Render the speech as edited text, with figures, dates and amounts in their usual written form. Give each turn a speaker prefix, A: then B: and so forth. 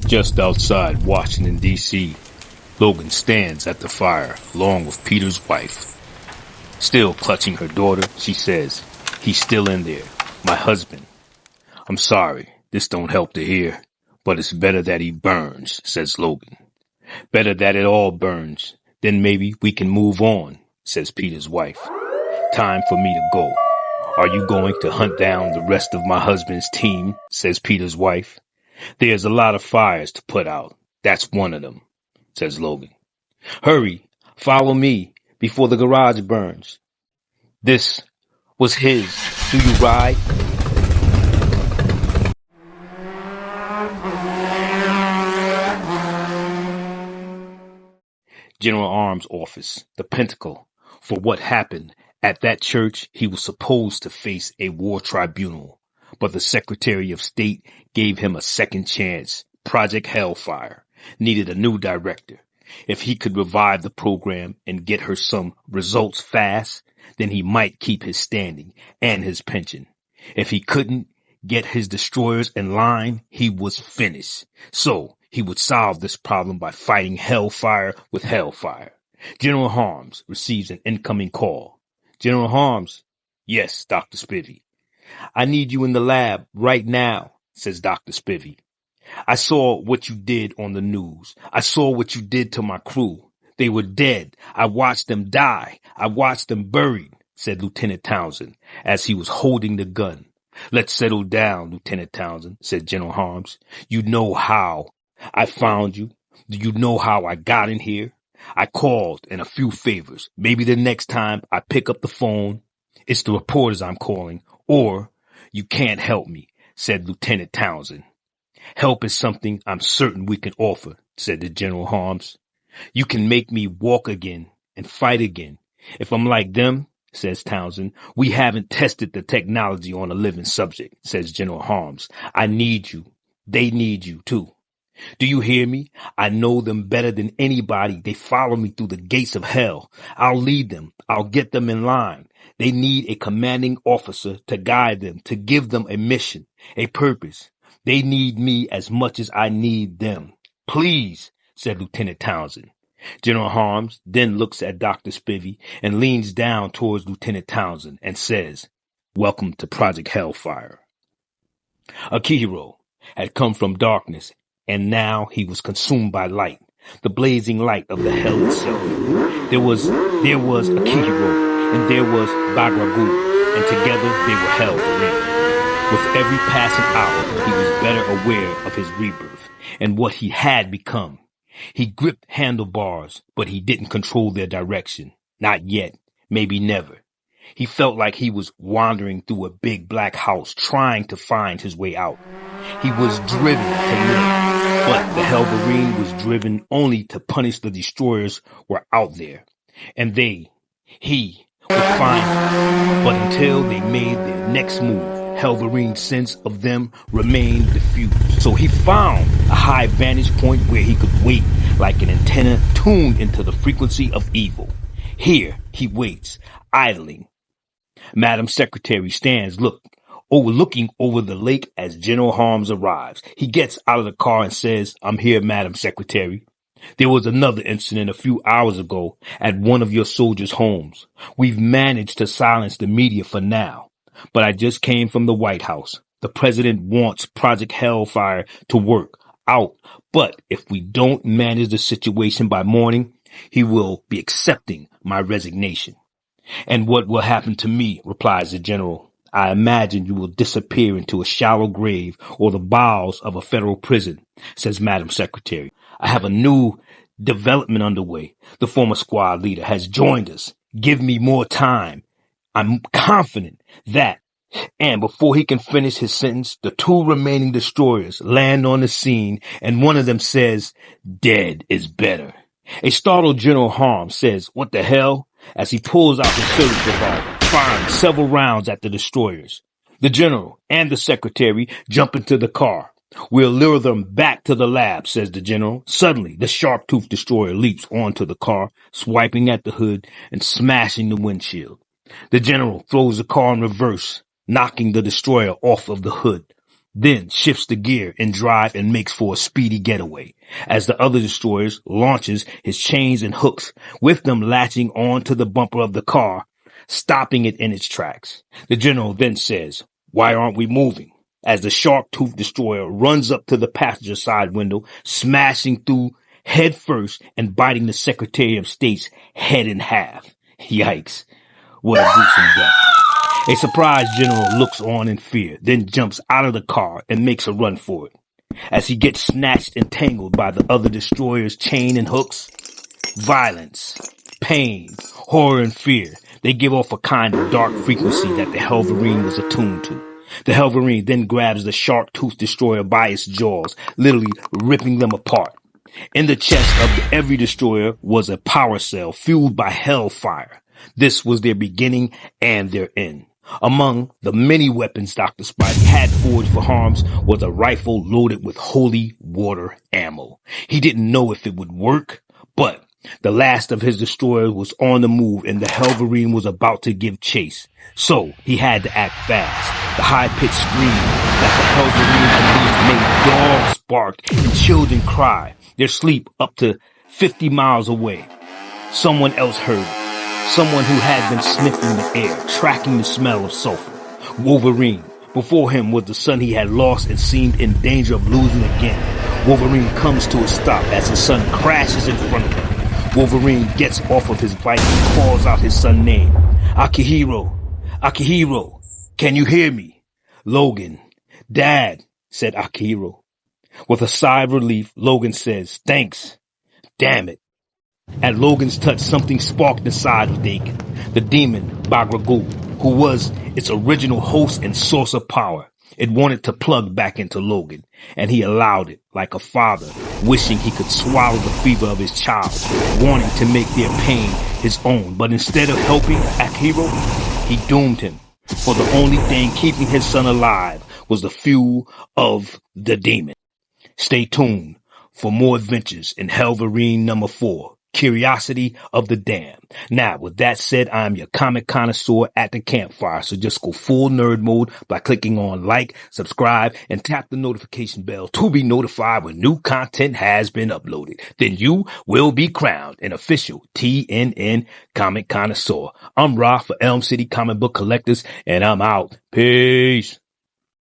A: Just outside Washington, D.C., Logan stands at the fire along with Peter's wife. Still clutching her daughter, she says, "He's still in there, my husband." "I'm sorry, this don't help to hear, but it's better that he burns," says Logan. "Better that it all burns, then maybe we can move on," says Peter's wife. "Time for me to go." "Are you going to hunt down the rest of my husband's team?" says Peter's wife. "There's a lot of fires to put out. That's one of them," says Logan. "Hurry, follow me before the garage burns." This was his "Do You Ride?" General Arms office, the Pentacle. For what happened at that church, he was supposed to face a war tribunal, but the Secretary of State gave him a second chance. Project Hellfire needed a new director. If he could revive the program and get her some results fast, then he might keep his standing and his pension. If he couldn't get his destroyers in line, he was finished. So he would solve this problem by fighting Hellfire with Hellfire. General Harms receives an incoming call. "General Harms." "Yes, Dr. Spivey." "I need you in the lab right now," says Dr. Spivey. "I saw what you did on the news. I saw what you did to my crew. They were dead. I watched them die. I watched them buried," said Lieutenant Townsend as he was holding the gun. "Let's settle down, Lieutenant Townsend," said General Harms. "You know how I found you. Do you know how I got in here? I called and a few favors. Maybe the next time I pick up the phone, it's the reporters I'm calling, or you can't help me," said Lieutenant Townsend. "Help is something I'm certain we can offer," said the General Harms. "You can make me walk again and fight again. If I'm like them," says Townsend. "We haven't tested the technology on a living subject," says General Harms. "I need you. They need you too. Do you hear me? I know them better than anybody. They follow me through the gates of hell. I'll lead them. I'll get them in line. They need a commanding officer to guide them, to give them a mission, a purpose. They need me as much as I need them. Please," said Lieutenant Townsend. General Harms then looks at Dr. Spivey and leans down towards Lieutenant Townsend and says, "Welcome to Project Hellfire." Akihiro had come from darkness, and now he was consumed by light, the blazing light of the hell itself. There was Akihiro, and there was Bagragu, and together they were Hellverine. With every passing hour, he was better aware of his rebirth and what he had become. He gripped handlebars, but he didn't control their direction. Not yet, maybe never. He felt like he was wandering through a big black house, trying to find his way out. He was driven to live, but the Hellverine was driven only to punish the destroyers were out there. And he would find them. But until they made their next move, Hellverine's sense of them remained diffused. So he found a high vantage point where he could wait like an antenna tuned into the frequency of evil. Here he waits, idling. Madam Secretary stands looking over the lake as General Harms arrives. He gets out of the car and says, "I'm here, Madam Secretary. There was another incident a few hours ago at one of your soldiers' homes. We've managed to silence the media for now, but I just came from the White House. The president wants Project Hellfire to work out, but if we don't manage the situation by morning, he will be accepting my resignation." "And what will happen to me?" replies the general. "I imagine you will disappear into a shallow grave or the bowels of a federal prison," says Madam Secretary. "I have a new development underway. The former squad leader has joined us. Give me more time. I'm confident that..." And before he can finish his sentence, the two remaining destroyers land on the scene, and one of them says, "Dead is better." A startled General Harms says, "What the hell?" as he pulls out his service revolver, firing several rounds at the destroyers. The general and the secretary jump into the car. "We'll lure them back to the lab," says the general. Suddenly, the sharp-toothed destroyer leaps onto the car, swiping at the hood and smashing the windshield. The general throws the car in reverse, knocking the destroyer off of the hood. then shifts the gear in drive and makes for a speedy getaway. As the other destroyers launches his chains and hooks, with them latching onto the bumper of the car, stopping it in its tracks. The general then says, "Why aren't we moving?" As the shark-toothed destroyer runs up to the passenger side window, smashing through head first and biting the Secretary of State's head in half. Yikes. What a gruesome death. A surprised general looks on in fear, then jumps out of the car and makes a run for it. As he gets snatched and tangled by the other destroyer's chain and hooks, violence, pain, horror, and fear, they give off a kind of dark frequency that the Hellverine was attuned to. The Hellverine then grabs the shark-toothed destroyer by its jaws, literally ripping them apart. In the chest of every destroyer was a power cell fueled by hellfire. This was their beginning and their end. Among the many weapons Dr. Spidey had forged for Harms was a rifle loaded with holy water ammo. He didn't know if it would work, but the last of his destroyers was on the move and the Hellverine was about to give chase. So he had to act fast. The high-pitched scream that the Hellverine unleashed made dogs bark and children cry, their sleep up to 50 miles away. Someone else heard it. Someone who had been sniffing the air, tracking the smell of sulfur. Wolverine. Before him was the son he had lost and seemed in danger of losing again. Wolverine comes to a stop as his son crashes in front of him. Wolverine gets off of his bike and calls out his son's name. Akihiro. Akihiro. Can you hear me? Logan. Dad, said Akihiro. With a sigh of relief, Logan says, thanks. Damn it. At Logan's touch, something sparked inside of Dakin, the demon Bagragul, who was its original host and source of power. It wanted to plug back into Logan, and he allowed it, like a father, wishing he could swallow the fever of his child, wanting to make their pain his own. But instead of helping Akihiro, he doomed him, for the only thing keeping his son alive was the fuel of the demon. Stay tuned for more adventures in Hellverine number 4. Curiosity of the Damned. Now, with that said, I'm your comic connoisseur at the campfire, so just go full nerd mode by clicking on like, subscribe, and tap the notification bell to be notified when new content has been uploaded. Then you will be crowned an official TNN comic connoisseur. I'm Ra for Elm City Comic Book Collectors, and I'm out. Peace.